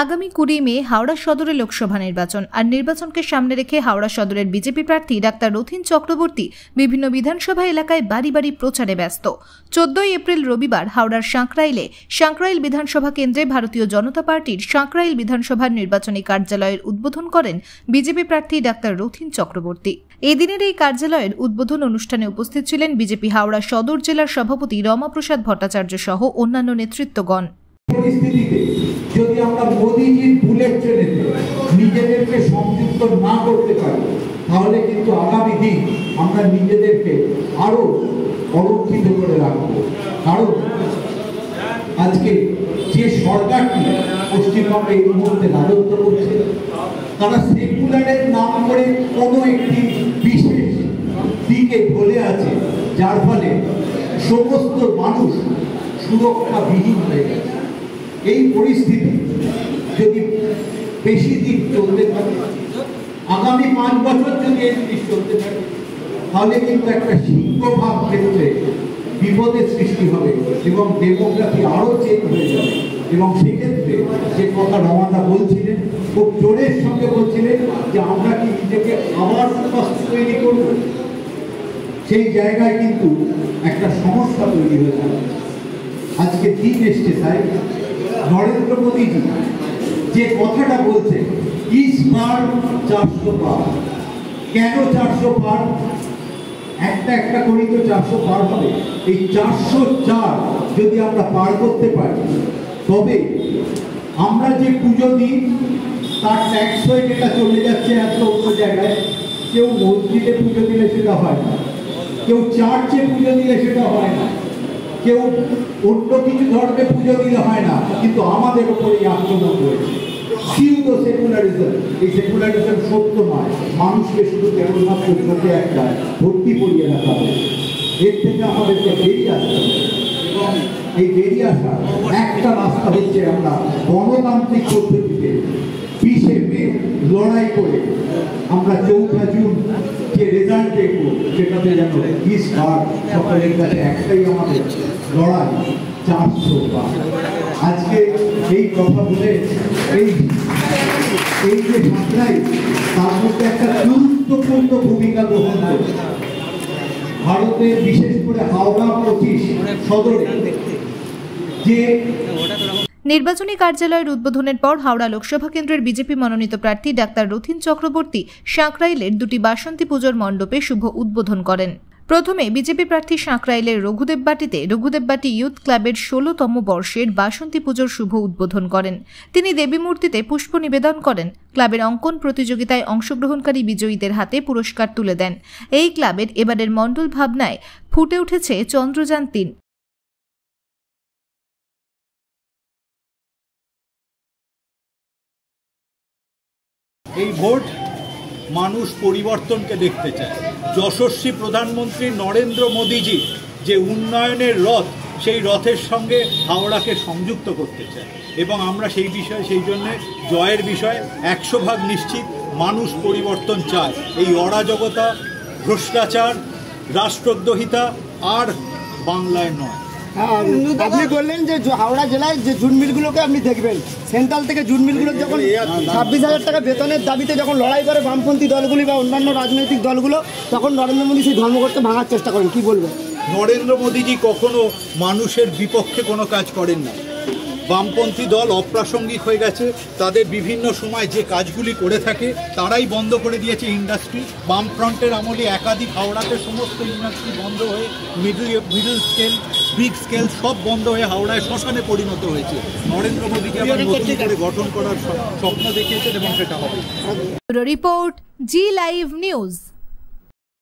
আগামী 20 মে হাওড়া সদরে লোকসভা নির্বাচন আর নির্বাচনকে সামনে রেখে হাওড়া সদরের বিজেপি প্রার্থী ডাক্তার রথীন চক্রবর্তী বিভিন্ন বিধানসভা এলাকায় বাড়ি বাড়ি প্রচারে ব্যস্ত। 14 এপ্রিল রবিবার হাওড়ার সাঁকরাইল বিধানসভা কেন্দ্রে ভারতীয় জনতা পার্টির সাঁকরাইল বিধানসভার নির্বাচনী কার্যালয়ের উদ্বোধন করেন বিজেপি প্রার্থী ডাক্তার রথীন চক্রবর্তী। এদিনের এই কার্যালয়ের উদ্বোধন অনুষ্ঠানে উপস্থিত ছিলেন বিজেপি হাওড়া সদর জেলার সভাপতি রমাপ্রসাদ ভট্টাচার্য সহ অন্যান্য নেতৃত্বগণ। পরিস্থিতিতে যদি আমরা মোদিজির বুলেট ট্রেনেতে নিজেদেরকে সংযুক্ত না করতে পারি তাহলে কিন্তু আগামী দিন আমরা নিজেদেরকে আরো অরক্ষিত করে রাখবো। কারণ আজকে যে সরকারটি পশ্চিমবঙ্গে এই মুহূর্তে রাজত্ব করছে তারা সেকুলারের নাম করে কোনো একটি বিশেষ দিকে ঢলে আছে, যার ফলে সমস্ত মানুষ সুরক্ষাবিহীন হয়ে গেছে। এই পরিস্থিতি যদি বেশি দিন চলতে থাকে, আগামী 5 বছর যদি এই জিনিস চলতে থাকে, তাহলে কিন্তু একটা সিংহভাগ ক্ষেত্রে বিপদের সৃষ্টি হবে এবং ডেমোগ্রাফি আরো চেঞ্জ হয়ে যাবে। এবং সেক্ষেত্রে যে কথা রমাদা বলছিলেন, খুব জোরের সঙ্গে বলছিলেন যে আমরা কি নিজেকে আবার তৈরি করব, সেই জায়গায় কিন্তু একটা সমস্যা তৈরি হয়ে যাবে। আজকে দিন এসছে তাই নরেন্দ্র মোদীজি যে কথাটা বলছে ইস পার 400 পার, কেন 400 পার? একটা করেই তো 400 পার হবে। এই 404 যদি আমরা পার করতে পারি তবে আমরা যে পুজো দিই তার ট্যাক্স হয়ে যেটা চলে যাচ্ছে এত অন্য জায়গায়, কেউ মসজিদে পুজো দিলে সেটা হয় না, কেউ চার্চে পুজো দিলে সেটা হয় না, কেউ অন্য কিছু ধর্মে পুজো দিলে হয় না, কিন্তু আমাদের উপরে আক্রমণ হয়েছে সিউডো সেকুলারিজম। এই সেকুলারিজম সত্য নয়, মানুষকে শুধু কেবলমাত্র চোখে একটা ভর্তি করিয়ে রাখা হবে। এর থেকে আমাদেরকে বেরিয়ে আসতে হবে এবং এই বেরিয়ে আসার একটা রাস্তা হচ্ছে আমরা গণতান্ত্রিক পদ্ধতিতে 20 মে লড়াই করে আমরা 4 জুন যে রেজাল্ট দেখবো সেটাতে যেন সকলের কাছে একটাই আমাদের লড়াই 400 বার। আজকে এই কথা বলে এই যে সাঁকরাইল তার মধ্যে একটা গুরুত্বপূর্ণ ভূমিকা গ্রহণ করে ভারতের, বিশেষ করে হাওড়া 25 সদরে যে নির্বাচনী কার্যালয়ের উদ্বোধনের পর হাওড়া লোকসভা কেন্দ্রের বিজেপি মনোনীত প্রার্থী ডাক্তার রথীন চক্রবর্তী সাঁকরাইলের 2টি বাসন্তী পুজোর মণ্ডপে শুভ উদ্বোধন করেন। প্রথমে বিজেপি প্রার্থী সাঁকরাইলের রঘুদেববাটি ইউথ ক্লাবের 16তম বর্ষের বাসন্তী পুজোর শুভ উদ্বোধন করেন। তিনি দেবী মূর্তিতে পুষ্প নিবেদন করেন। ক্লাবের অঙ্কন প্রতিযোগিতায় অংশগ্রহণকারী বিজয়ীদের হাতে পুরস্কার তুলে দেন। এই ক্লাবের এবারের মণ্ডল ভাবনায় ফুটে উঠেছে চন্দ্রযান 3। এই ভোট মানুষ পরিবর্তনকে দেখতে চায়। যশস্বী প্রধানমন্ত্রী নরেন্দ্র মোদীজি যে উন্নয়নের রথ, সেই রথের সঙ্গে হাওড়াকে সংযুক্ত করতে চায় এবং আমরা সেই জন্য জয়ের বিষয়ে 100% নিশ্চিত। মানুষ পরিবর্তন চায়। এই অরাজকতা, ভ্রষ্টাচার, রাষ্ট্রদ্রোহিতা আর বাংলায় নয়। আপনি বললেন যে হাওড়া জেলায় যে জুট মিলগুলোকে আপনি দেখবেন, সেন্ট্রাল থেকে জুট মিলগুলো যখন 26,000 টাকা বেতনের দাবিতে যখন লড়াই করে বামপন্থী দলগুলি বা অন্যান্য রাজনৈতিক দলগুলো, তখন নরেন্দ্র মোদী সেই ধর্মঘটকে ভাঙার চেষ্টা করেন। কি বলবেন? নরেন্দ্র মোদীজি কখনো মানুষের বিপক্ষে কোনো কাজ করেন না। বামপন্থী দল অপ্রাসঙ্গিক হয়ে গেছে। তাদের বিভিন্ন সময় যে কাজগুলি করে থাকে তারাই বন্ধ করে দিয়েছে ইন্ডাস্ট্রি। বামফ্রন্টের আমলে একাধিক হাওড়াতে সমস্ত ইন্ডাস্ট্রি বন্ধ হয়ে মিডল স্কেল, বিগ স্কেল সব বন্ধ হয়ে হাওড়ায় শ্মশানে পরিণত হয়েছে। নরেন্দ্র মোদীকে আবার নতুন করে গঠন করার স্বপ্ন দেখিয়েছেন এবং সেটা হবে। রিপোর্ট জি লাইভ নিউজ।